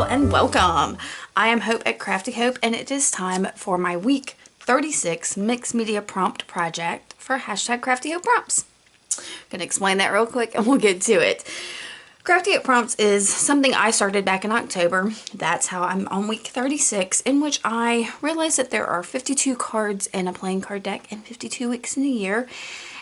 and welcome. I am Hope at Crafty Hope, and it is time for my week 36 mixed media prompt project for hashtag Crafty Hope prompts. I'm going to explain that real quick and we'll get to it. Crafty Hope prompts is something I started back in October. That's how I'm on week 36, in which I realized that there are 52 cards in a playing card deck and 52 weeks in a year.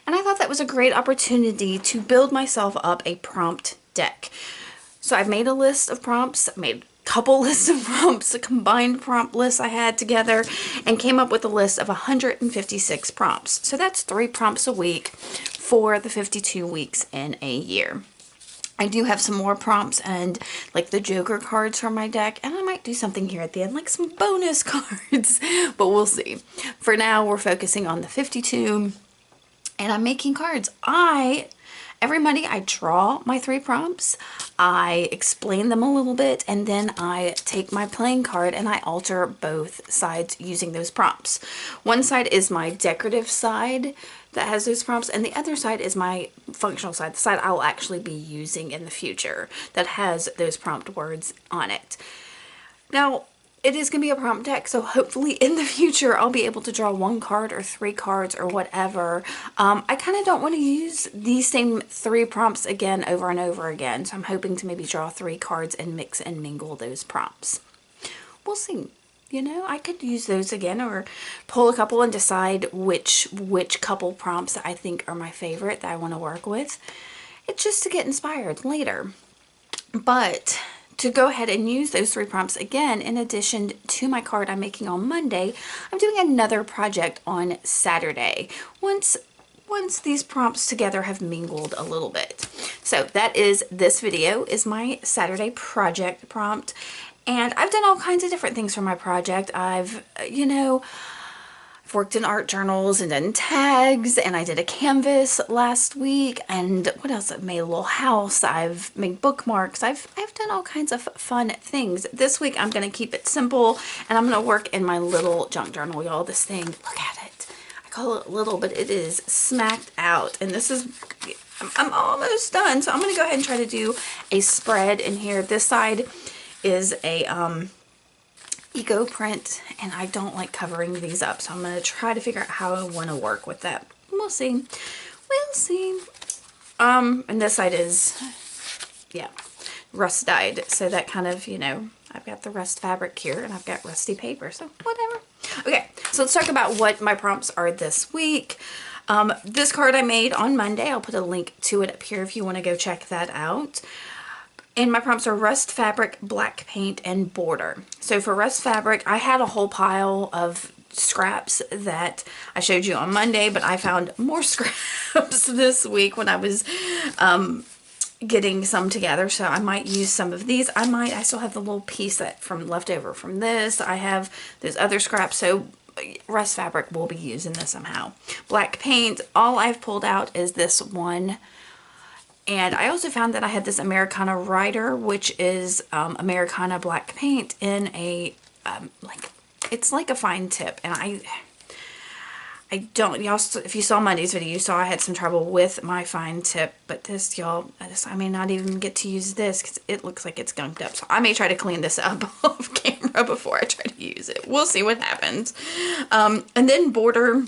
And I thought that was a great opportunity to build myself up a prompt deck. So I've made a list of prompts, made a couple lists of prompts, a combined prompt list I had together, and came up with a list of 156 prompts. So that's 3 prompts a week for the 52 weeks in a year. I do have some more prompts and like the Joker cards from my deck, and I might do something here at the end, like some bonus cards, but we'll see. For now, we're focusing on the 52, and I'm making cards. Every Monday I draw my 3 prompts, I explain them a little bit, and then I take my playing card and I alter both sides using those prompts. One side is my decorative side that has those prompts, and the other side is my functional side, the side I'll actually be using in the future that has those prompt words on it. Now, it is going to be a prompt deck, so hopefully in the future I'll be able to draw 1 card or 3 cards or whatever. I kind of don't want to use these same 3 prompts again over and over again, so I'm hoping to maybe draw 3 cards and mix and mingle those prompts. We'll see. You know, I could use those again or pull a couple and decide which couple prompts that I think are my favorite that I want to work with. It's just to get inspired later. But to go ahead and use those 3 prompts again, in addition to my card I'm making on Monday, I'm doing another project on Saturday once these prompts together have mingled a little bit. So that is, this video is my Saturday project prompt, and I've done all kinds of different things for my project. I've worked in art journals and done tags, and I did a canvas last week, and what else? I've made a little house, I've made bookmarks, I've done all kinds of fun things. This week I'm going to keep it simple, and I'm going to work in my little junk journal, y'all. This thing, look at it. I call it little, but it is smacked out, and this is, I'm almost done, so I'm going to go ahead and try to do a spread in here. This side is a eco print, and I don't like covering these up, so I'm going to try to figure out how I want to work with that. We'll see. And this side is, yeah, rust dyed, so that kind of, I've got the rust fabric here and I've got rusty paper, so whatever. Okay, so let's talk about what my prompts are this week. This card I made on Monday, I'll put a link to it up here if you want to go check that out. And my prompts are rust fabric, black paint, and border. So for rust fabric, I had a whole pile of scraps that I showed you on Monday, but I found more scraps this week when I was getting some together. So I might use some of these. I still have the little piece left over from this. I have those other scraps. So rust fabric will be used in this somehow. Black paint, all I've pulled out is this one. And I also found that I had this Americana Rider, which is Americana black paint in a, it's like a fine tip. And I don't, y'all, if you saw Monday's video, you saw I had some trouble with my fine tip. But this, y'all, I may not even get to use this because it looks like it's gunked up. So I may try to clean this up off camera before I try to use it. We'll see what happens. And then border,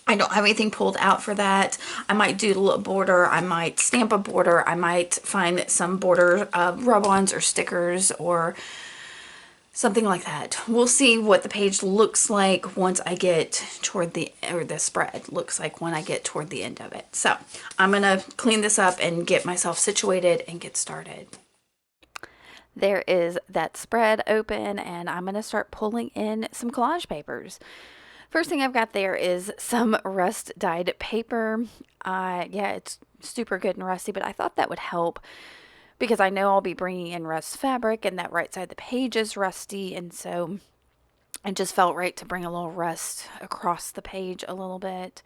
I don't have anything pulled out for that. I might doodle a border, I might stamp a border, I might find some border rub-ons or stickers or something like that. We'll see what the page looks like once I get toward the spread looks like when I get toward the end of it. So I'm gonna clean this up and get myself situated and get started. There is that spread open, and I'm gonna start pulling in some collage papers. First thing I've got there is some rust dyed paper. Yeah, it's super good and rusty, but I thought that would help because I know I'll be bringing in rust fabric, and that right side of the page is rusty, and so it just felt right to bring a little rust across the page a little bit.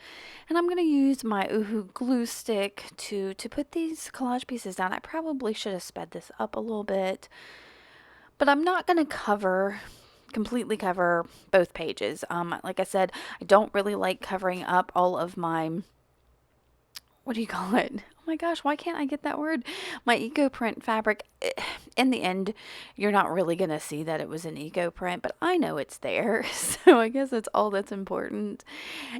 And I'm going to use my Oohoo glue stick to put these collage pieces down. I probably should have sped this up a little bit, but I'm not going to completely cover both pages. Like I said, I don't really like covering up all of my what do you call it? Oh my gosh, why can't I get that word? My eco print fabric. In the end, you're not really going to see that it was an eco print, but I know it's there. So I guess that's all that's important.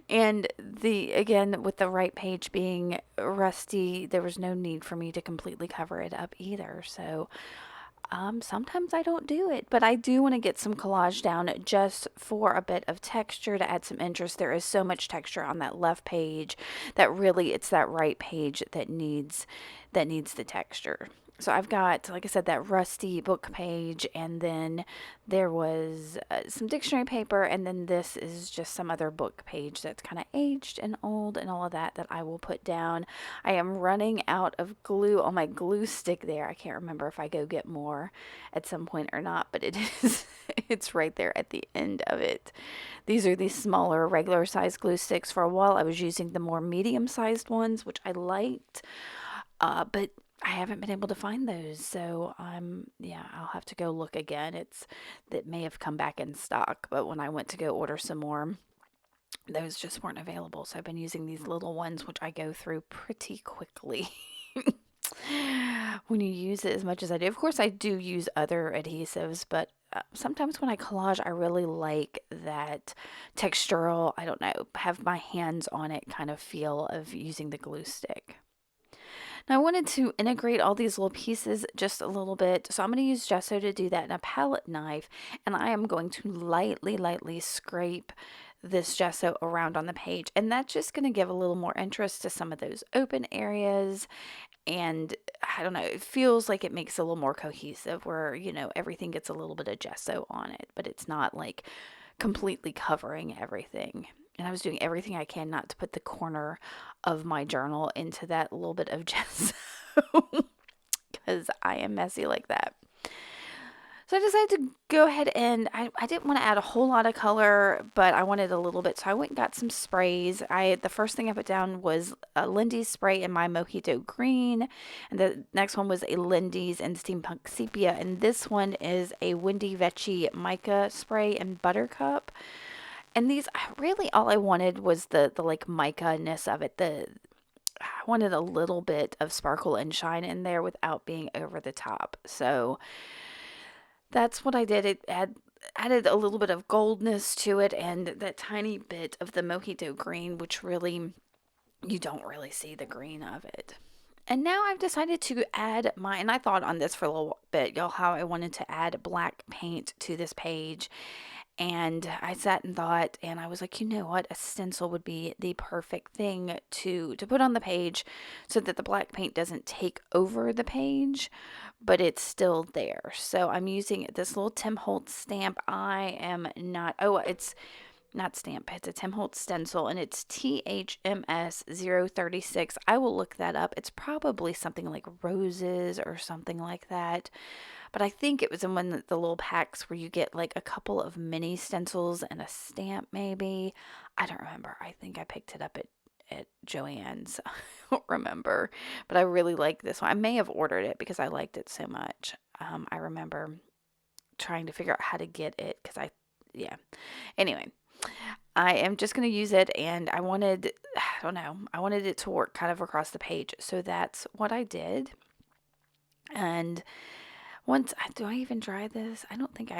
And again, with the right page being rusty, there was no need for me to completely cover it up either. So sometimes I don't do it, but I do want to get some collage down just for a bit of texture to add some interest. There is so much texture on that left page that really it's that right page that needs the texture. So I've got, like I said, that rusty book page, and then there was some dictionary paper, and then this is just some other book page that's kind of aged and old and all of that I will put down. I am running out of glue on my glue stick there. I can't remember if I go get more at some point or not, but it is it's right there at the end of it. These are these smaller regular size glue sticks. For a while I was using the more medium sized ones, which I liked, but I haven't been able to find those, so yeah, I'll have to go look again. That may have come back in stock, but when I went to go order some more, those just weren't available. So I've been using these little ones, which I go through pretty quickly. When you use it as much as I do. Of course, I do use other adhesives, but sometimes when I collage, I really like that textural, I don't know, have my hands on it kind of feel of using the glue stick. Now I wanted to integrate all these little pieces just a little bit. So I'm going to use gesso to do that, and a palette knife. And I am going to lightly scrape this gesso around on the page. And that's just going to give a little more interest to some of those open areas. And I don't know, it feels like it makes it a little more cohesive where, everything gets a little bit of gesso on it, but it's not like completely covering everything. And I was doing everything I can not to put the corner of my journal into that little bit of gesso because I am messy like that. So I decided to go ahead and I didn't want to add a whole lot of color, but I wanted a little bit. So I went and got some sprays. The first thing I put down was a Lindy spray in my Mojito green. And the next one was a Lindy's in Steampunk Sepia. And this one is a Wendy Vecchi Mica spray in Buttercup. And these, really all I wanted was the like mica-ness of it. I wanted a little bit of sparkle and shine in there without being over the top. So that's what I did. It added a little bit of goldness to it and that tiny bit of the Mojito green, which really, you don't really see the green of it. And now I've decided to add and I thought on this for a little bit, y'all, how I wanted to add black paint to this page. And I sat and thought, and I was like, you know what? A stencil would be the perfect thing to put on the page so that the black paint doesn't take over the page, but it's still there. So I'm using this little Tim Holtz stamp. It's not stamp, it's a Tim Holtz stencil, and it's THMS 036. I will look that up. It's probably something like roses or something like that. But I think it was in one of the little packs where you get like a couple of mini stencils and a stamp maybe. I don't remember. I think I picked it up at Joann's. I don't remember. But I really like this one. I may have ordered it because I liked it so much. I remember trying to figure out how to get it Anyway, I am just going to use it, and I wanted it to work kind of across the page. So that's what I did. And do I even dry this? I don't think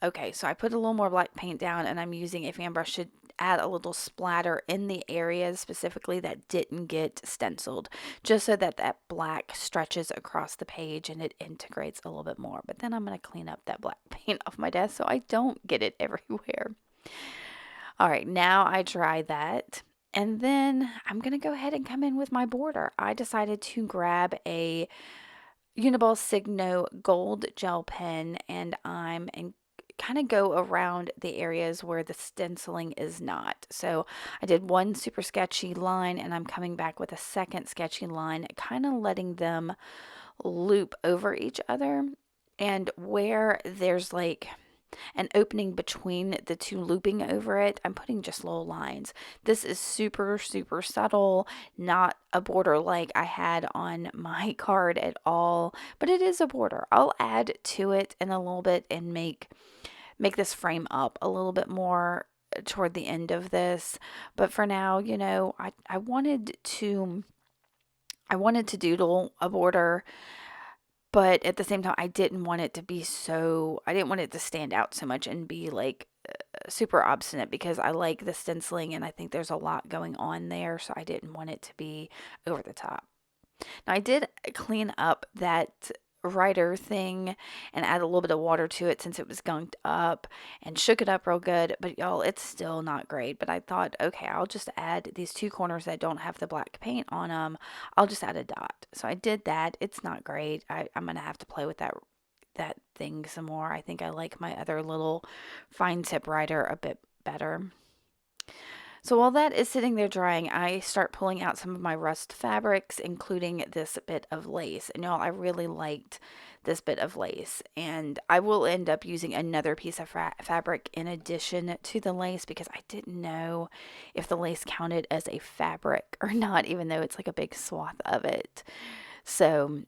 okay, so I put a little more black paint down, and I'm using a fan brush to add a little splatter in the areas specifically that didn't get stenciled, just so that black stretches across the page and it integrates a little bit more. But then I'm going to clean up that black paint off my desk so I don't get it everywhere. All right, now I dry that. And then I'm going to go ahead and come in with my border. I decided to grab a Uniball Signo gold gel pen, and kind of go around the areas where the stenciling is not. So I did one super sketchy line, and I'm coming back with a second sketchy line, kind of letting them loop over each other. And where there's like an opening between the two looping over it, I'm putting just little lines. This is super subtle, not a border like I had on my card at all, but it is a border. I'll add to it in a little bit and make this frame up a little bit more toward the end of this. But for now, I wanted to I wanted to doodle a border, but at the same time, I didn't want it to be I didn't want it to stand out so much and be like super obstinate, because I like the stenciling and I think there's a lot going on there. So I didn't want it to be over the top. Now I did clean up that writer thing and add a little bit of water to it since it was gunked up, and shook it up real good, but y'all, it's still not great. But I thought, okay, I'll just add these two corners that don't have the black paint on them. I'll just add a dot. So I did that. It's not great. I'm gonna have to play with that thing some more. I think I like my other little fine tip writer a bit better. So while that is sitting there drying, I start pulling out some of my rust fabrics, including this bit of lace. And y'all, I really liked this bit of lace. And I will end up using another piece of fabric in addition to the lace, because I didn't know if the lace counted as a fabric or not, even though it's like a big swath of it. So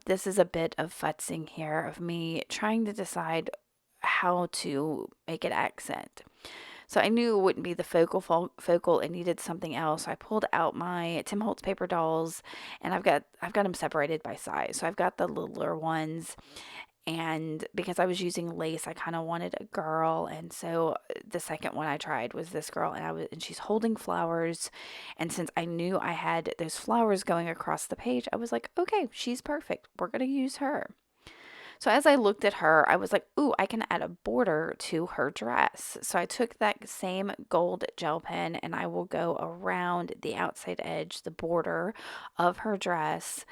this is a bit of futzing here of me trying to decide how to make it accent. So I knew it wouldn't be the focal. It needed something else. So I pulled out my Tim Holtz paper dolls, and I've got them separated by size. So I've got the littler ones, and because I was using lace, I kind of wanted a girl, and so the second one I tried was this girl, and she's holding flowers, and since I knew I had those flowers going across the page, I was like, okay, she's perfect. We're gonna use her. So as I looked at her, I was like, ooh, I can add a border to her dress. So I took that same gold gel pen and I will go around the outside edge, the border of her dress,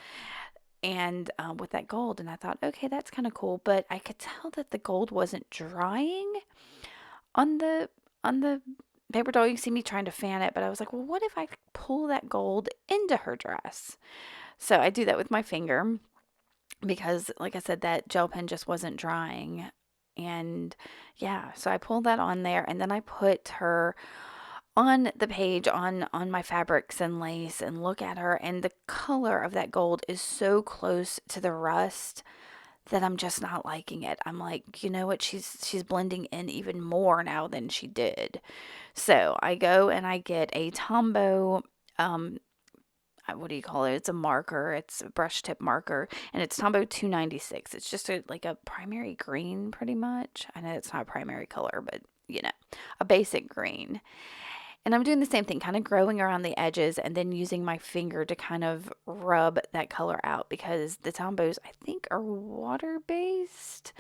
and with that gold. And I thought, okay, that's kind of cool. But I could tell that the gold wasn't drying on the paper doll. You see me trying to fan it, but I was like, well, what if I pull that gold into her dress? So I do that with my finger, because like I said, that gel pen just wasn't drying. And yeah, so I pulled that on there, and then I put her on the page on my fabrics and lace, and look at her, and the color of that gold is so close to the rust that I'm just not liking it. I'm like, you know what, she's blending in even more now than she did. So I go and I get a Tombow, what do you call it? It's a marker. It's a brush tip marker, and it's Tombow 296. It's just like a primary green, pretty much. I know it's not a primary color, but a basic green. And I'm doing the same thing, kind of growing around the edges, and then using my finger to kind of rub that color out, because the Tombows, I think, are water based.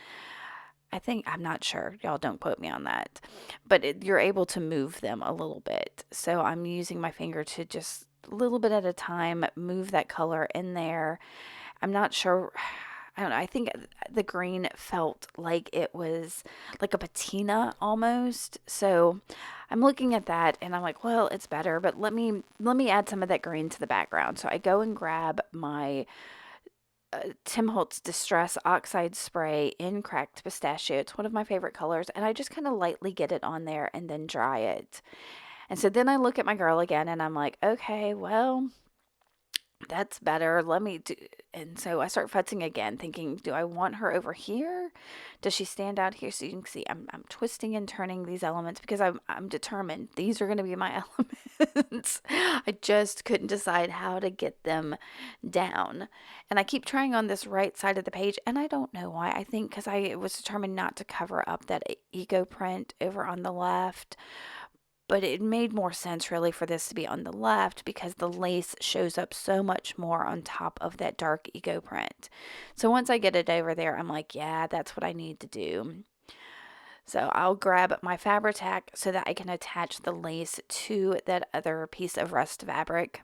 I'm not sure. Y'all don't quote me on that. But you're able to move them a little bit. So I'm using my finger to just a little bit at a time move that color in there. I'm not sure. I don't know. I think the green felt like it was like a patina almost. So I'm looking at that and I'm like, well, it's better, but let me add some of that green to the background. So I go and grab my Tim Holtz Distress Oxide Spray in Cracked Pistachio. It's one of my favorite colors, and I just kind of lightly get it on there and then dry it. And so then I look at my girl again and I'm like, okay, well, that's better. Let me do. And so I start futzing again, thinking, do I want her over here? Does she stand out here? So you can see I'm twisting and turning these elements, because I'm determined these are going to be my elements. I just couldn't decide how to get them down. And I keep trying on this right side of the page, and I don't know why. I think because I was determined not to cover up that eco print over on the left. But it made more sense really for this to be on the left, because the lace shows up so much more on top of that dark eco print. So once I get it over there, I'm like, yeah, that's what I need to do. So I'll grab my Fabri-Tac so that I can attach the lace to that other piece of rust fabric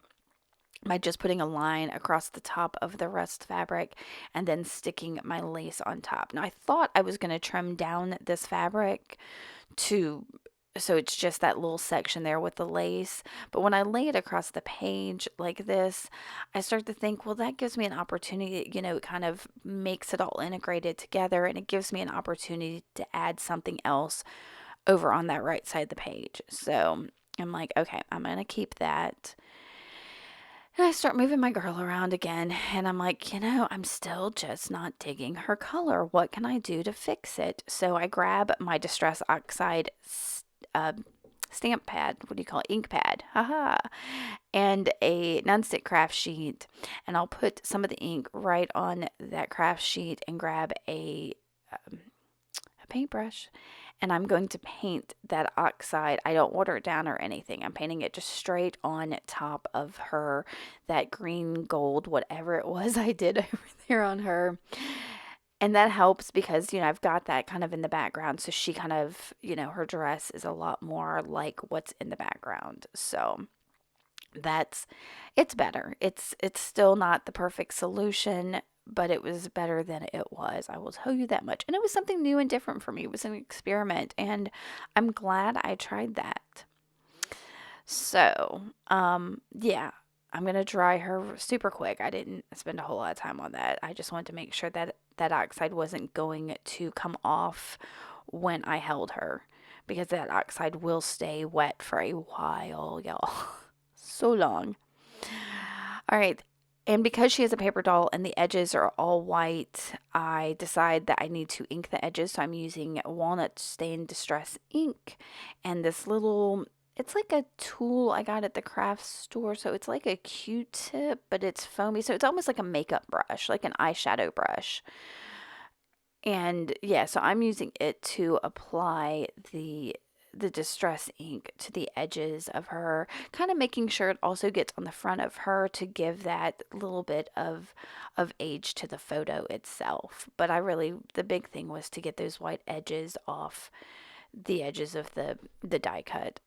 by just putting a line across the top of the rust fabric and then sticking my lace on top. Now I thought I was going to trim down this fabric so it's just that little section there with the lace. But when I lay it across the page like this, I start to think, well, that gives me an opportunity, it kind of makes it all integrated together, and it gives me an opportunity to add something else over on that right side of the page. So I'm like, okay, I'm going to keep that. And I start moving my girl around again, and I'm like, I'm still just not digging her color. What can I do to fix it? So I grab my Distress Oxide stamp pad. What do you call it? Ink pad. Haha. And a nonstick craft sheet. And I'll put some of the ink right on that craft sheet and grab a paintbrush. And I'm going to paint that oxide. I don't water it down or anything. I'm painting it just straight on top of her, that green gold, whatever it was I did over there on her. And that helps because, I've got that kind of in the background. So she kind of, her dress is a lot more like what's in the background. So it's better. It's still not the perfect solution, but it was better than it was. I will tell you that much. And it was something new and different for me. It was an experiment, and I'm glad I tried that. So, yeah, I'm going to dry her super quick. I didn't spend a whole lot of time on that. I just wanted to make sure that that oxide wasn't going to come off when I held her, because that oxide will stay wet for a while, y'all. So long. All right. And because she is a paper doll and the edges are all white, I decide that I need to ink the edges. So I'm using walnut stain distress ink and this little, it's like a tool I got at the craft store. So it's like a Q-tip, but it's foamy. So it's almost like a makeup brush, like an eyeshadow brush. And yeah, so I'm using it to apply the distress ink to the edges of her, kind of making sure it also gets on the front of her to give that little bit of age to the photo itself. But the big thing was to get those white edges off the edges of the die cut.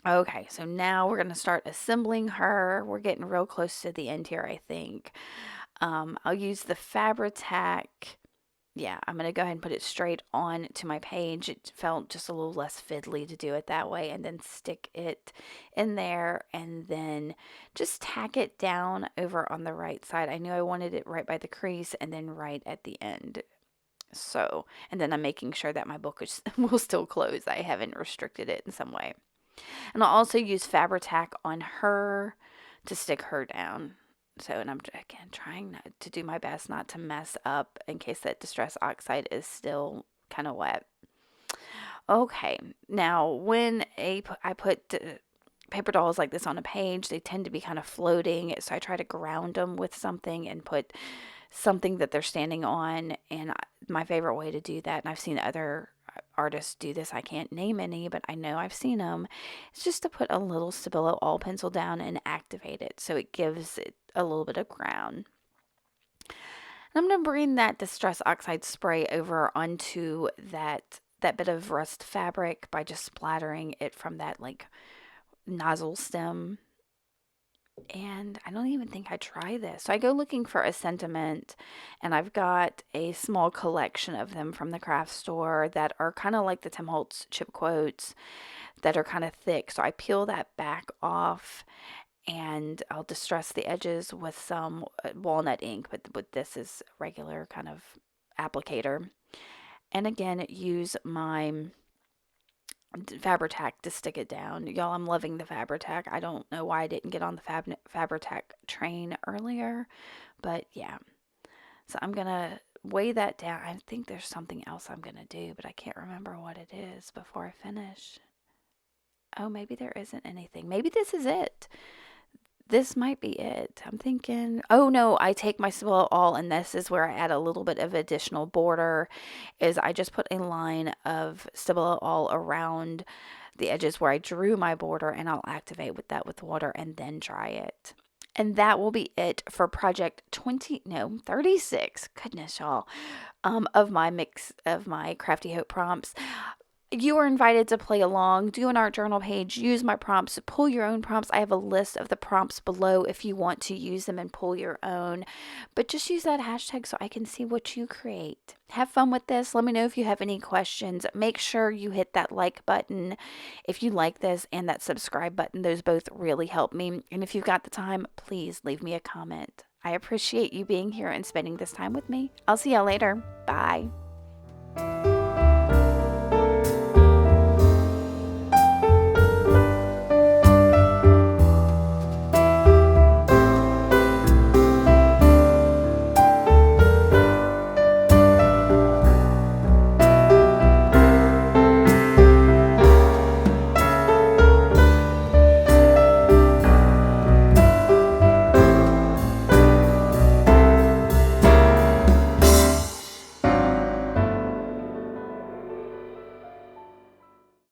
Okay, so now we're going to start assembling her. We're getting real close to the end here, I think. I'll use the Fabri-Tac. Yeah, I'm going to go ahead and put it straight on to my page. It felt just a little less fiddly to do it that way, and then stick it in there and then just tack it down over on the right side. I knew I wanted it right by the crease and then right at the end. So, and then I'm making sure that my book will still close. I haven't restricted it in some way. And I'll also use Fabri-Tac on her to stick her down. So, and I'm, again, trying to do my best not to mess up in case that Distress Oxide is still kind of wet. Okay, now when I put paper dolls like this on a page, they tend to be kind of floating. So I try to ground them with something and put something that they're standing on. And my favorite way to do that, and I've seen other artists do this, I can't name any, but I know I've seen them, it's just to put a little Stabilo all pencil down and activate it so it gives it a little bit of ground. And I'm going to bring that Distress Oxide spray over onto that bit of rust fabric by just splattering it from that like nozzle stem. And I don't even think I try this. So I go looking for a sentiment, and I've got a small collection of them from the craft store that are kind of like the Tim Holtz chip quotes that are kind of thick. So I peel that back off, and I'll distress the edges with some walnut ink, but this is regular kind of applicator. And again, use my Fabri-Tac to stick it down. Y'all, I'm loving the Fabri-Tac. I don't know why I didn't get on the Fabri-Tac train earlier, but yeah. So I'm going to weigh that down. I think there's something else I'm going to do, but I can't remember what it is before I finish. Oh, maybe there isn't anything. Maybe this is it. This might be it. I'm thinking, oh no, I take my Stabilo all, and this is where I add a little bit of additional border, is I just put a line of Stabilo all around the edges where I drew my border, and I'll activate with that with water and then dry it. And that will be it for project 36, goodness y'all, of my Crafty Hope prompts. You are invited to play along, do an art journal page, use my prompts, pull your own prompts. I have a list of the prompts below if you want to use them and pull your own. But just use that hashtag so I can see what you create. Have fun with this. Let me know if you have any questions. Make sure you hit that like button if you like this and that subscribe button. Those both really help me. And if you've got the time, please leave me a comment. I appreciate you being here and spending this time with me. I'll see y'all later. Bye.